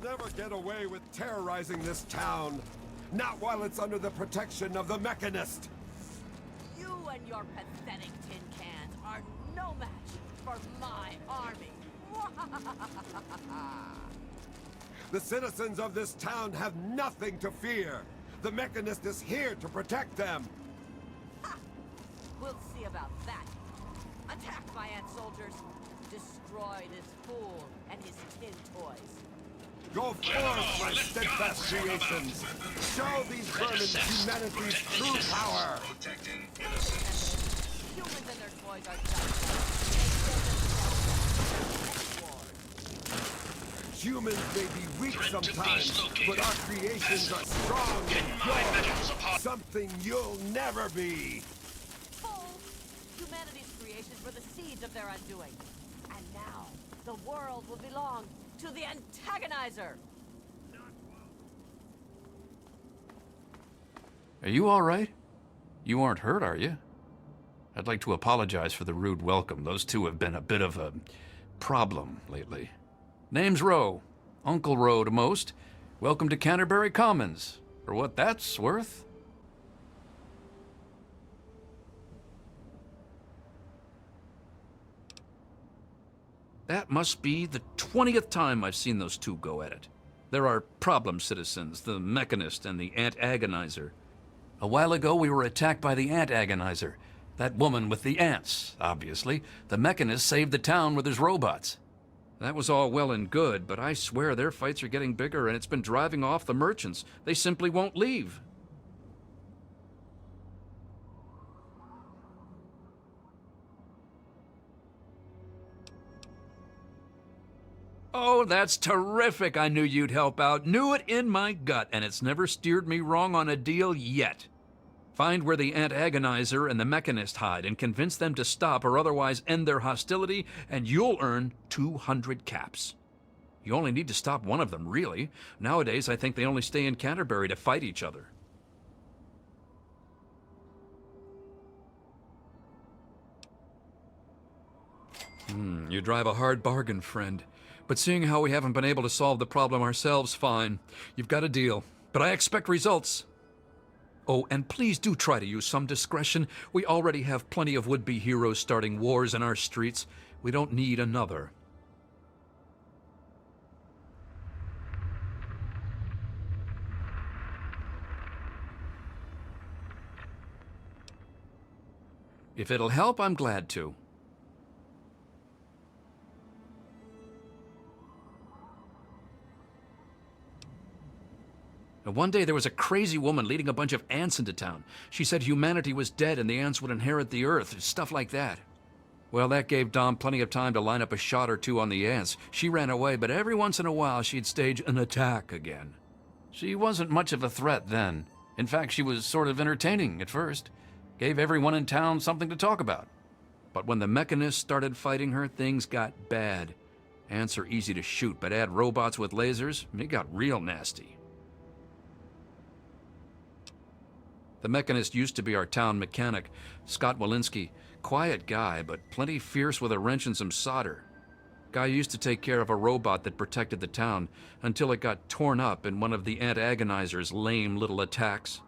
never get away with terrorizing this town. Not while it's under the protection of the Mechanist. You and your pathetic tin cans are no match for my army. The citizens of this town have nothing to fear. The Mechanist is here to protect them. Ha! We'll see about that. Attack, my ant soldiers. Destroy this fool and his tin toys. Go forth, my steadfast creations. Show these vermin humanity's true power. Protecting innocence. Humans and their toys are just Humans may be weak sometimes, but our creations are strong and good. Something you'll never be. Fools! Humanity's creations were the seeds of their undoing. And now, the world will belong to the Agonizer! Are you all right? You aren't hurt, are you? I'd like to apologize for the rude welcome. Those two have been a bit of a problem lately. Name's Rowe. Uncle Rowe to most. Welcome to Canterbury Commons. For what that's worth. That must be the 20th time I've seen those two go at it. There are problem citizens, the Mechanist and the Ant Agonizer. A while ago we were attacked by the Ant Agonizer. That woman with the ants, obviously. The Mechanist saved the town with his robots. That was all well and good, but I swear their fights are getting bigger and it's been driving off the merchants. They simply won't leave. Oh, that's terrific. I knew you'd help out. Knew it in my gut, and it's never steered me wrong on a deal yet. Find where the Ant Agonizer and the Mechanist hide and convince them to stop or otherwise end their hostility, and you'll earn 200 caps. You only need to stop one of them, really. Nowadays, I think they only stay in Canterbury to fight each other. You drive a hard bargain, friend. But seeing how we haven't been able to solve the problem ourselves, fine. You've got a deal. But I expect results. Oh, and please do try to use some discretion. We already have plenty of would-be heroes starting wars in our streets. We don't need another. If it'll help, I'm glad to. Now, one day there was a crazy woman leading a bunch of ants into town. She said humanity was dead and the ants would inherit the earth, stuff like that. Well, that gave Dom plenty of time to line up a shot or two on the ants. She ran away, but every once in a while she'd stage an attack again. She wasn't much of a threat then. In fact, she was sort of entertaining at first. Gave everyone in town something to talk about. But when the Mechanists started fighting her, things got bad. Ants are easy to shoot, but add robots with lasers, it got real nasty. The Mechanist used to be our town mechanic, Scott Walensky. Quiet guy, but plenty fierce with a wrench and some solder. Guy used to take care of a robot that protected the town until it got torn up in one of the Ant Agonizer's lame little attacks.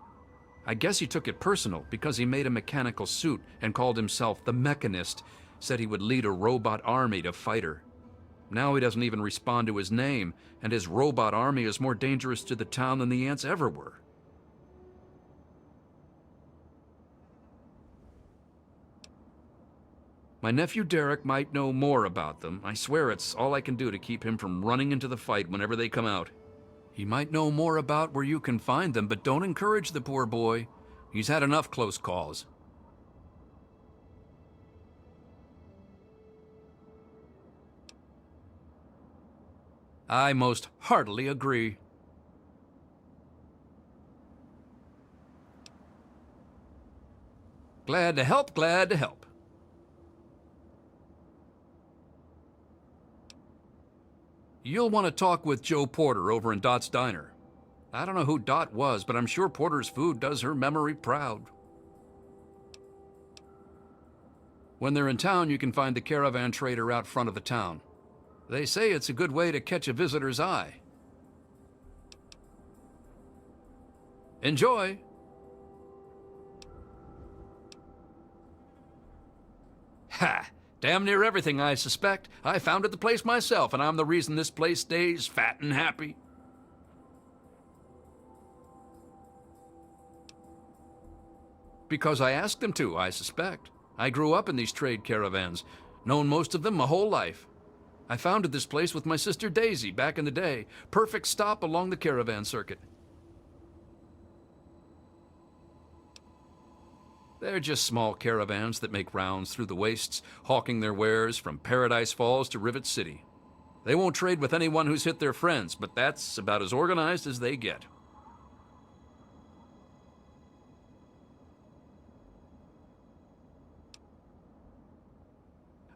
I guess he took it personal because he made a mechanical suit and called himself the Mechanist, said he would lead a robot army to fight her. Now he doesn't even respond to his name, and his robot army is more dangerous to the town than the ants ever were. My nephew Derek might know more about them. I swear it's all I can do to keep him from running into the fight whenever they come out. He might know more about where you can find them, but don't encourage the poor boy. He's had enough close calls. I most heartily agree. Glad to help, glad to help. You'll want to talk with Joe Porter over in Dot's Diner. I don't know who Dot was, but I'm sure Porter's food does her memory proud. When they're in town, you can find the caravan trader out front of the town. They say it's a good way to catch a visitor's eye. Enjoy! Ha! Damn near everything, I suspect. I founded the place myself, and I'm the reason this place stays fat and happy. Because I asked them to, I suspect. I grew up in these trade caravans, known most of them my whole life. I founded this place with my sister Daisy back in the day. Perfect stop along the caravan circuit. They're just small caravans that make rounds through the wastes, hawking their wares from Paradise Falls to Rivet City. They won't trade with anyone who's hit their friends, but that's about as organized as they get.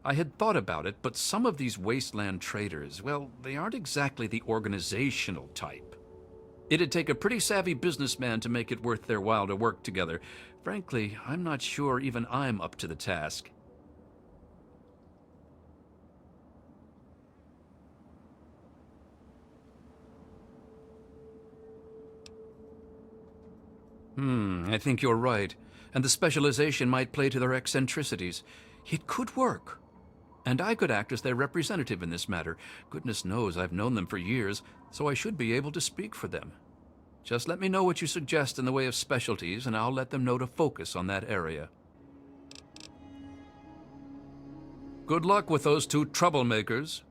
I had thought about it, but some of these wasteland traders, well, they aren't exactly the organizational type. It'd take a pretty savvy businessman to make it worth their while to work together. Frankly, I'm not sure even I'm up to the task. I think you're right. And the specialization might play to their eccentricities. It could work. And I could act as their representative in this matter. Goodness knows I've known them for years, so I should be able to speak for them. Just let me know what you suggest in the way of specialties, and I'll let them know to focus on that area. Good luck with those two troublemakers.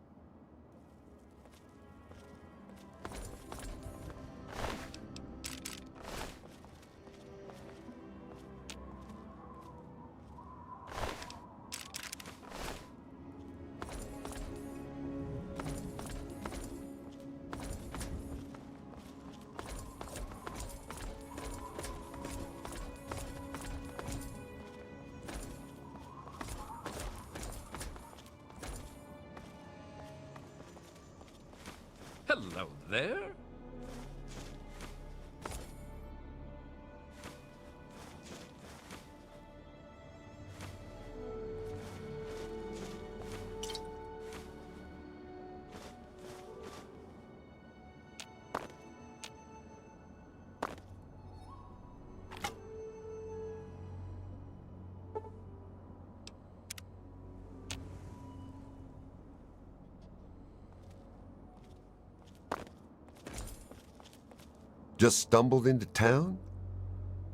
Hello there. Just stumbled into town?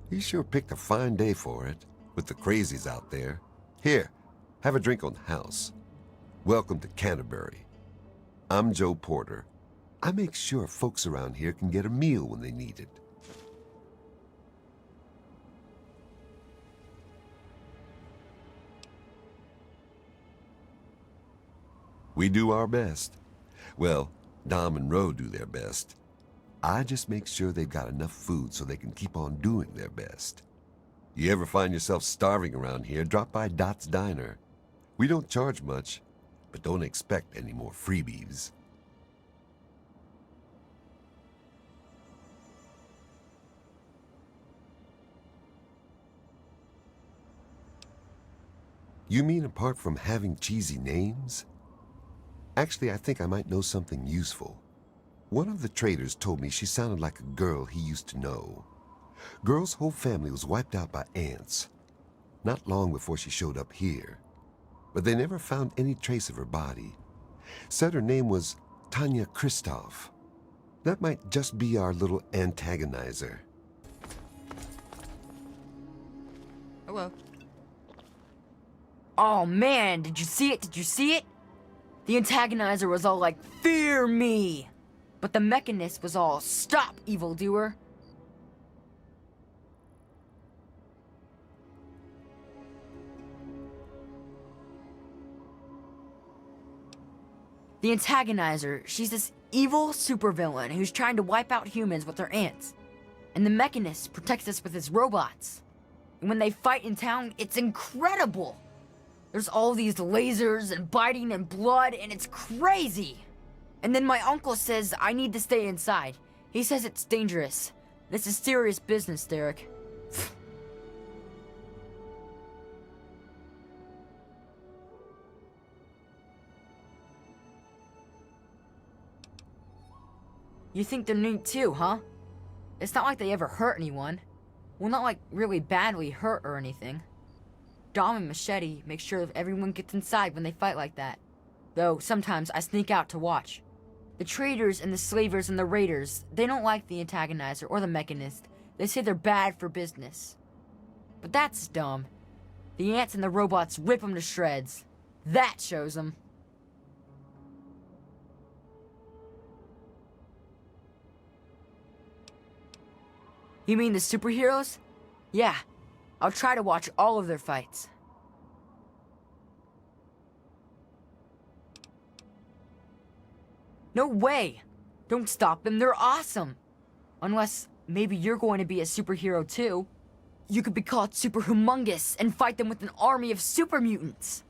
You sure picked a fine day for it, with the crazies out there. Here, have a drink on the house. Welcome to Canterbury. I'm Joe Porter. I make sure folks around here can get a meal when they need it. We do our best. Well, Dom and Ro do their best. I just make sure they've got enough food so they can keep on doing their best. You ever find yourself starving around here, drop by Dot's Diner. We don't charge much, but don't expect any more freebies. You mean apart from having cheesy names? Actually, I think I might know something useful. One of the traders told me she sounded like a girl he used to know. Girl's whole family was wiped out by ants, not long before she showed up here. But they never found any trace of her body. Said her name was Tanya Kristoff. That might just be our little Agonizer. Hello. Oh man, did you see it? Did you see it? The Agonizer was all like, "Fear me!" But the Mechanist was all, "Stop, evildoer!" The Agonizer, she's this evil supervillain who's trying to wipe out humans with her ants. And the Mechanist protects us with his robots. And when they fight in town, it's incredible! There's all these lasers and biting and blood, and it's crazy! And then my uncle says I need to stay inside. He says it's dangerous. This is serious business, Derek. You think they're neat too, huh? It's not like they ever hurt anyone. Well, not like really badly hurt or anything. Dom and Machete make sure that everyone gets inside when they fight like that. Though sometimes I sneak out to watch. The traders and the slavers and the raiders, they don't like the Antagonizer or the Mechanist. They say they're bad for business. But that's dumb. The ants and the robots rip them to shreds. That shows them. You mean the superheroes? Yeah, I'll try to watch all of their fights. No way! Don't stop them, they're awesome! Unless, maybe you're going to be a superhero too. You could be called super humongous and fight them with an army of super mutants.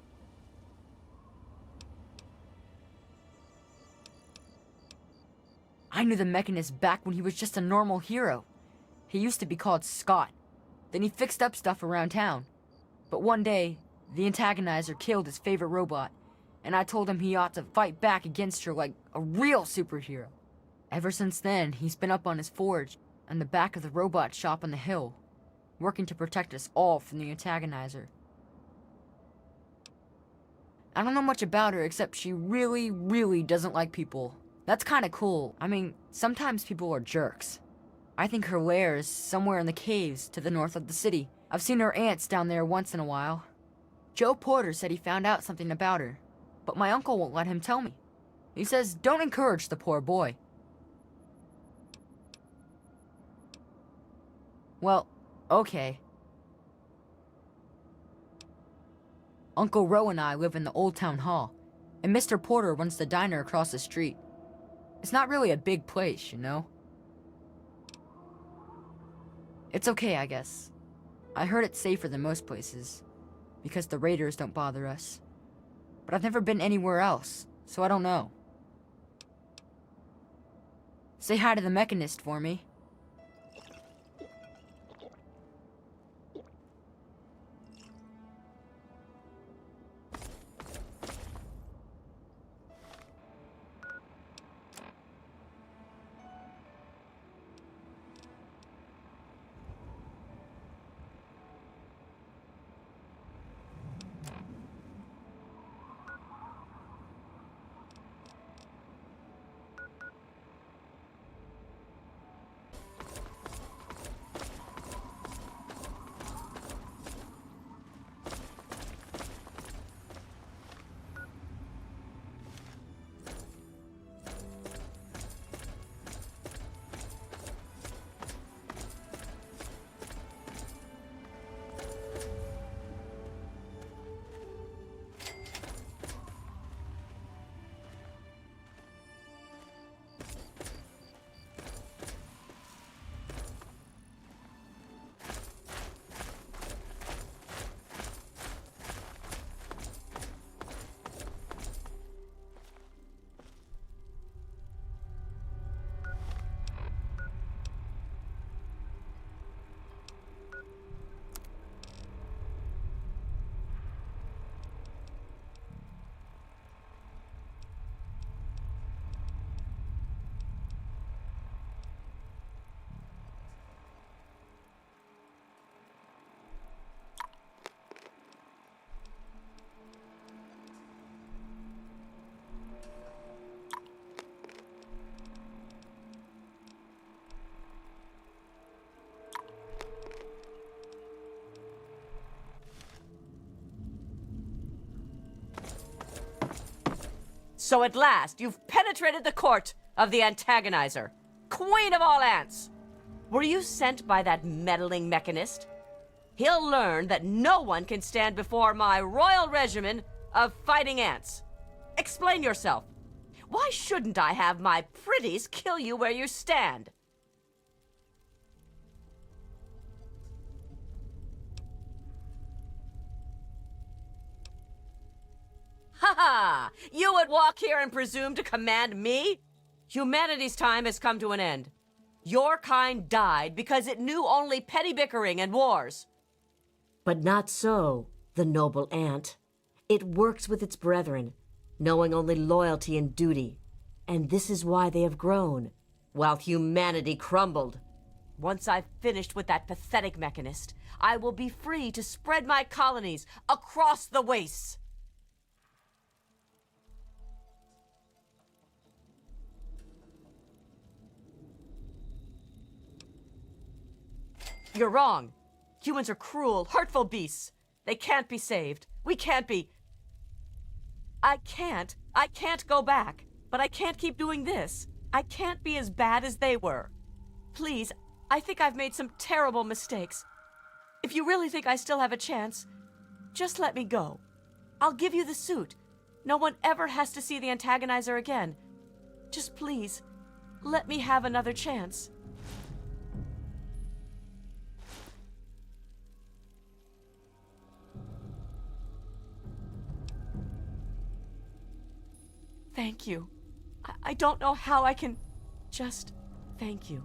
I knew the Mechanist back when he was just a normal hero. He used to be called Scott. Then he fixed up stuff around town. But one day, the Antagonizer killed his favorite robot, and I told him he ought to fight back against her like a real superhero. Ever since then, he's been up on his forge and the back of the robot shop on the hill, working to protect us all from the Antagonizer. I don't know much about her except she really, really doesn't like people. That's kinda cool. I mean, sometimes people are jerks. I think her lair is somewhere in the caves to the north of the city. I've seen her ants down there once in a while. Joe Porter said he found out something about her, but my uncle won't let him tell me. He says don't encourage the poor boy. Well, okay. Uncle Roe and I live in the Old Town Hall, and Mr. Porter runs the diner across the street. It's not really a big place, you know? It's okay, I guess. I heard it's safer than most places, because the raiders don't bother us. But I've never been anywhere else, so I don't know. Say hi to the Mechanist for me. So at last, you've penetrated the court of the Antagonizer, queen of all ants. Were you sent by that meddling Mechanist? He'll learn that no one can stand before my royal regimen of fighting ants. Explain yourself. Why shouldn't I have my pretties kill you where you stand? Ha ha! You would walk here and presume to command me? Humanity's time has come to an end. Your kind died because it knew only petty bickering and wars. But not so, the noble ant. It works with its brethren, knowing only loyalty and duty. And this is why they have grown, while humanity crumbled. Once I've finished with that pathetic Mechanist, I will be free to spread my colonies across the wastes. You're wrong. Humans are cruel, hurtful beasts. They can't be saved. We can't be... I can't go back. But I can't keep doing this. I can't be as bad as they were. Please, I think I've made some terrible mistakes. If you really think I still have a chance, just let me go. I'll give you the suit. No one ever has to see the Antagonizer again. Just please, let me have another chance. Thank you. I don't know how I can just thank you.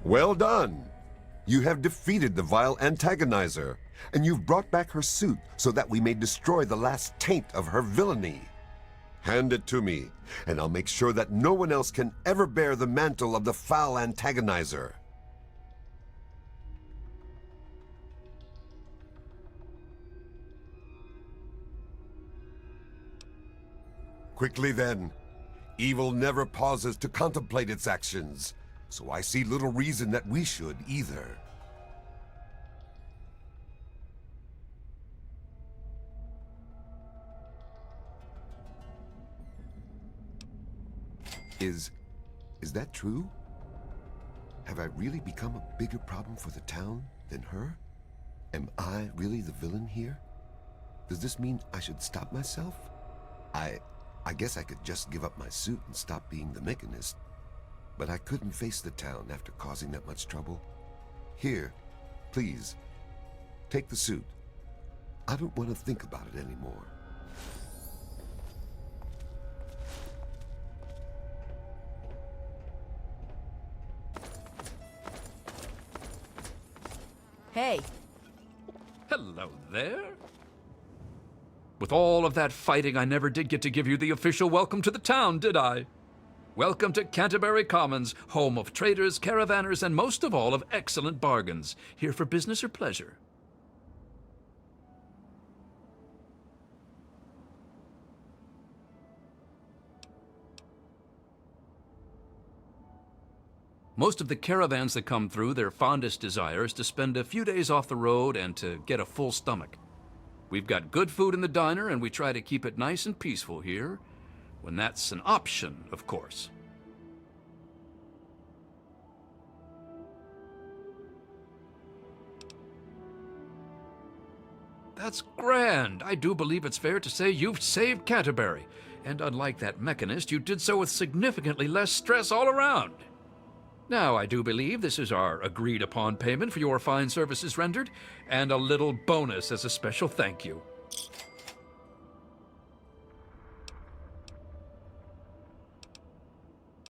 Well done! You have defeated the vile Antagonizer, and you've brought back her suit so that we may destroy the last taint of her villainy. Hand it to me, and I'll make sure that no one else can ever bear the mantle of the foul Antagonizer. Quickly then. Evil never pauses to contemplate its actions, so I see little reason that we should either. Is that true? Have I really become a bigger problem for the town than her? Am I really the villain here? Does this mean I should stop myself? I guess I could just give up my suit and stop being the Mechanist. But I couldn't face the town after causing that much trouble. Here, please, take the suit. I don't want to think about it anymore. Hey, Hello there. With all of that fighting, I never did get to give you the official welcome to the town, did I? Welcome to Canterbury Commons, home of traders, caravanners, and most of all, of excellent bargains. Here for business or pleasure? Most of the caravans that come through, their fondest desire is to spend a few days off the road and to get a full stomach. We've got good food in the diner, and we try to keep it nice and peaceful here, when that's an option, of course. That's grand. I do believe it's fair to say you've saved Canterbury, and unlike that Mechanist, you did so with significantly less stress all around. Now, I do believe this is our agreed-upon payment for your fine services rendered, and a little bonus as a special thank you.